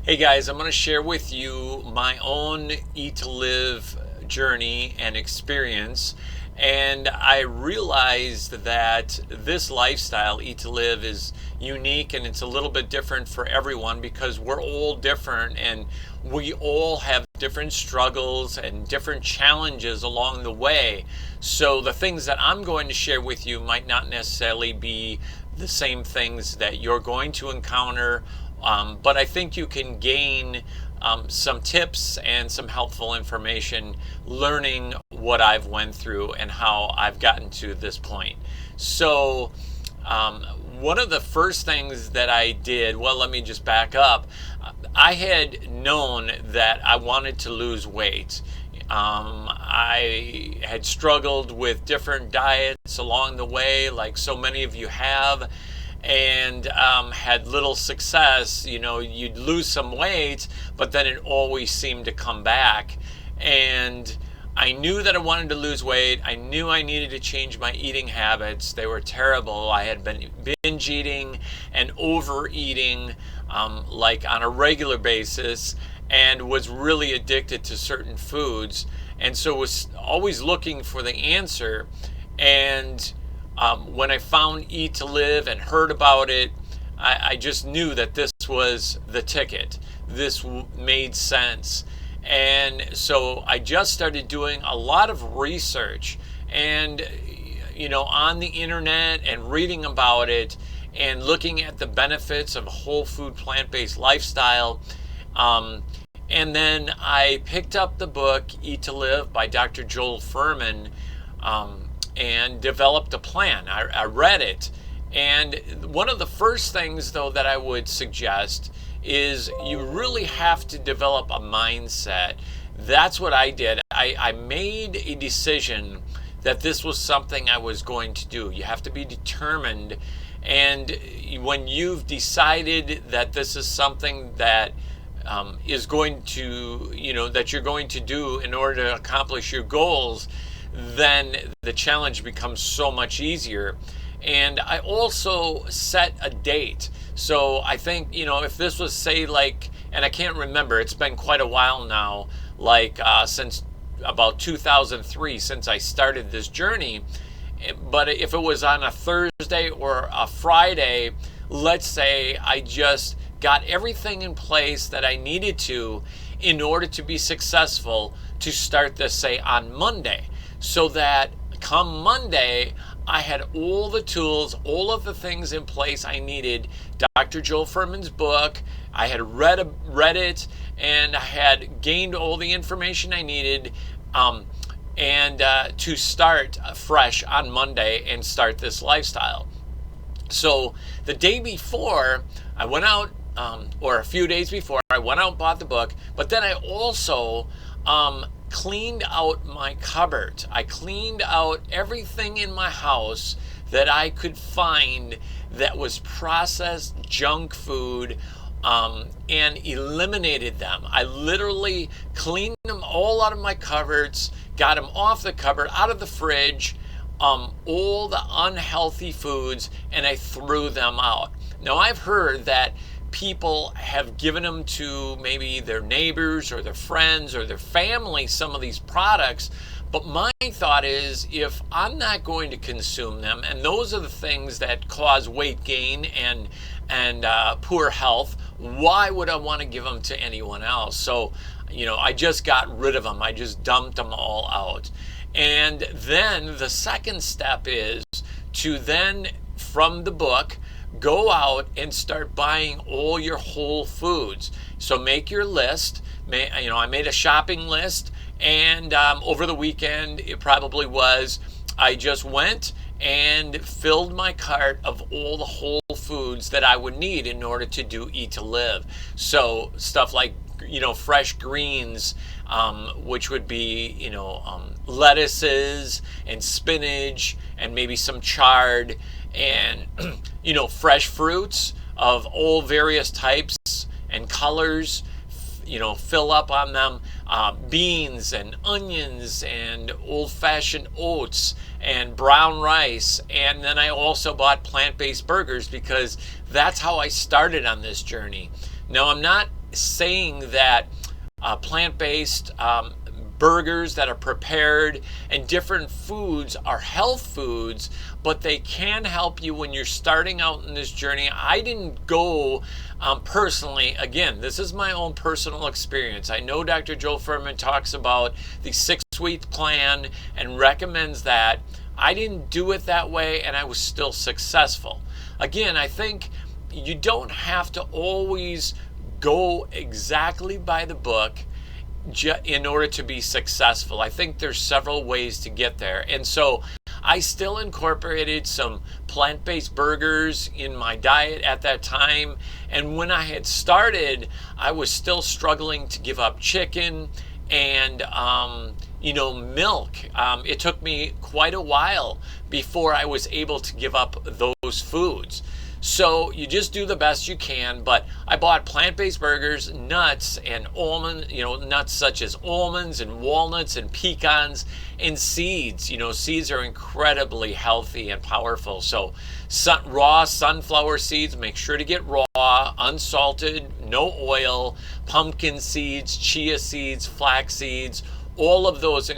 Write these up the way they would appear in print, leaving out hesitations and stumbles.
Hey guys, I'm going to share with you my own Eat to Live journey and experience. And I realized that this lifestyle, Eat to Live, is unique and it's a little bit different for everyone because we're all different and we all have different struggles and different challenges along the way. So the things that I'm going to share with you might not necessarily be the same things that you're going to encounter, but I think you can gain some tips and some helpful information learning what I've went through and how I've gotten to this point. So one of the first things that I did, well, let me just back up. I had known that I wanted to lose weight. I had struggled with different diets along the way, like so many of you have, and had little success. You know, you'd lose some weight, but then it always seemed to come back. And I knew that I wanted to lose weight. I knew I needed to change my eating habits. They were terrible. I had been binge eating and overeating like on a regular basis and was really addicted to certain foods. And so was always looking for the answer. And when I found Eat to Live and heard about it, I just knew that this was the ticket. This made sense. And so I just started doing a lot of research and, on the internet and reading about it and looking at the benefits of a whole food plant-based lifestyle. And then I picked up the book Eat to Live by Dr. Joel Fuhrman, and developed a plan. I read it. And one of the first things, though, that I would suggest is you really have to develop a mindset. That's what I did. I made a decision that this was something I was going to do. You have to be determined. And when you've decided that this is something that is going to, that you're going to do in order to accomplish your goals, then the challenge becomes so much easier. And I also set a date. So I think, if this was, say, like, and I can't remember, it's been quite a while now, like since about 2003, since I started this journey. But if it was on a Thursday or a Friday, let's say I just got everything in place that I needed to in order to be successful to start this, say, on Monday. So that come Monday, I had all the tools, all of the things in place I needed. Dr. Joel Fuhrman's book, I had read it, and I had gained all the information I needed, and to start fresh on Monday and start this lifestyle. So the day before, I went out, or a few days before, I went out and bought the book, but then I also cleaned out my cupboard. I cleaned out everything in my house that I could find that was processed junk food, and eliminated them. I literally cleaned them all out of my cupboards, got them off the cupboard, out of the fridge, all the unhealthy foods, and I threw them out. Now, I've heard that people have given them to maybe their neighbors or their friends or their family, some of these products. But my thought is, if I'm not going to consume them, and those are the things that cause weight gain and poor health, why would I want to give them to anyone else? So, I just got rid of them. I just dumped them all out. And then the second step is to then, from the book, go out and start buying all your whole foods. So make your list. I made a shopping list, and over the weekend, it probably was, I just went and filled my cart of all the whole foods that I would need in order to do Eat to Live. So stuff like, fresh greens, which would be, lettuces and spinach and maybe some chard, and fresh fruits of all various types and colors, fill up on them, beans and onions and old-fashioned oats and brown rice. And then I also bought plant-based burgers because that's how I started on this journey. Now, I'm not saying that plant-based burgers that are prepared and different foods are health foods, but they can help you when you're starting out in this journey. I didn't go personally, again, this is my own personal experience. I know Dr. Joel Fuhrman talks about the 6-week plan and recommends that. I didn't do it that way, and I was still successful. Again, I think you don't have to always go exactly by the book in order to be successful. I think there's several ways to get there. And so I still incorporated some plant-based burgers in my diet at that time. And when I had started, I was still struggling to give up chicken and milk. It took me quite a while before I was able to give up those foods. So you just do the best you can, but I bought plant-based burgers, nuts, and nuts such as almonds and walnuts and pecans and seeds. Seeds are incredibly healthy and powerful. So raw sunflower seeds, make sure to get raw, unsalted, no oil, pumpkin seeds, chia seeds, flax seeds, all of those,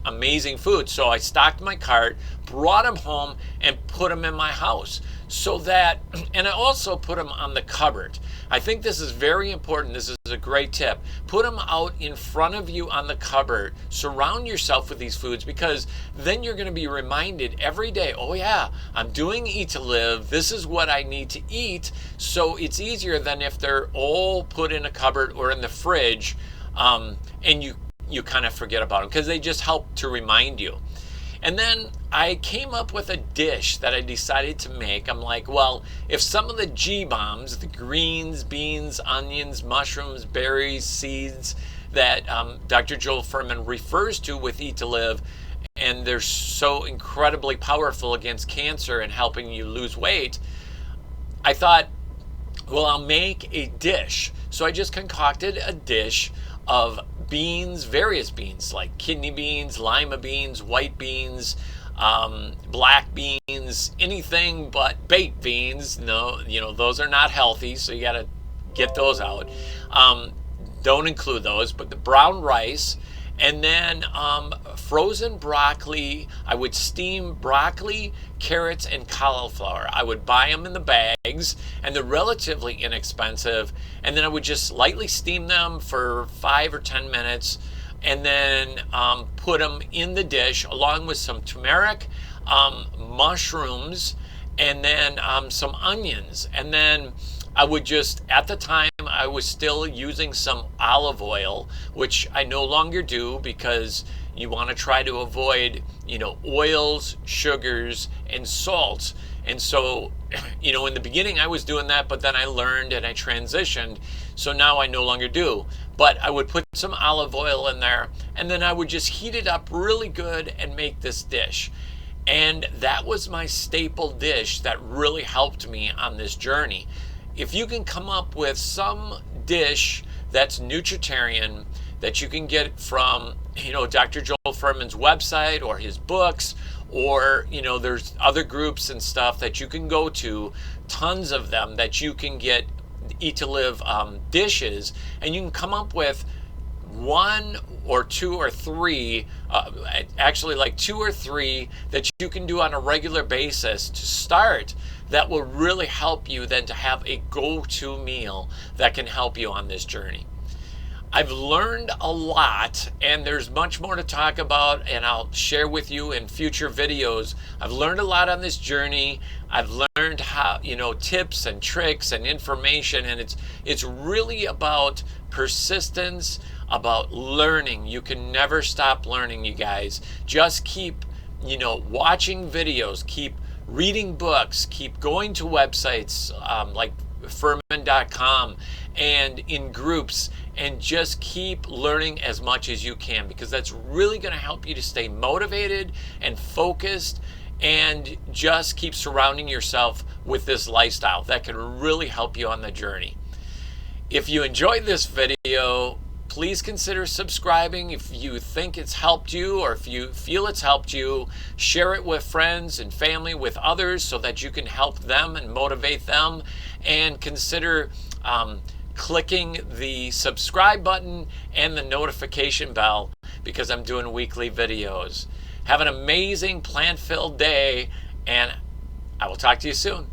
amazing foods. So I stocked my cart, brought them home, and put them in my house. And I also put them on the cupboard. I think this is very important. This is a great tip. Put them out in front of you on the cupboard. Surround yourself with these foods, because then you're going to be reminded every day, oh yeah, I'm doing Eat to Live. This is what I need to eat. So it's easier than if they're all put in a cupboard or in the fridge, and you kind of forget about them, because they just help to remind you. And then I came up with a dish that I decided to make. I'm like, well, if some of the G-bombs, the greens, beans, onions, mushrooms, berries, seeds that Dr. Joel Fuhrman refers to with Eat to Live, and they're so incredibly powerful against cancer and helping you lose weight, I thought, well, I'll make a dish. So I just concocted a dish of beans, various beans like kidney beans, lima beans, white beans, black beans, anything but baked beans. No, those are not healthy, so you got to get those out. Don't include those, but the brown rice, and then frozen broccoli. I would steam broccoli, carrots, and cauliflower. I would buy them in the bags, and they're relatively inexpensive. And then I would just lightly steam them for 5 or 10 minutes, and then put them in the dish along with some turmeric, mushrooms, and then some onions. And then I would just, at the time, I was still using some olive oil, which I no longer do, because you want to try to avoid, oils, sugars, and salts. And so, in the beginning I was doing that, but then I learned and I transitioned. So now I no longer do. But I would put some olive oil in there, and then I would just heat it up really good and make this dish. And that was my staple dish that really helped me on this journey. If you can come up with some dish that's Nutritarian that you can get from, Dr. Joel Fuhrman's website or his books, or, there's other groups and stuff that you can go to, tons of them that you can get Eat to Live dishes, and you can come up with 1 or 2 or 3, actually like 2 or 3 that you can do on a regular basis to start, that will really help you then to have a go-to meal that can help you on this journey. I've learned a lot, and there's much more to talk about, and I'll share with you in future videos. I've learned a lot on this journey. I've learned how, tips and tricks and information, and it's really about persistence, about learning. You can never stop learning, you guys. Just keep, watching videos, keep reading books, keep going to websites like Fuhrman.com and in groups, and just keep learning as much as you can, because that's really going to help you to stay motivated and focused, and just keep surrounding yourself with this lifestyle that can really help you on the journey. If you enjoyed this video, please consider subscribing. If you think it's helped you, or if you feel it's helped you, share it with friends and family, with others, so that you can help them and motivate them. And consider clicking the subscribe button and the notification bell, because I'm doing weekly videos. Have an amazing plant-filled day, and I will talk to you soon.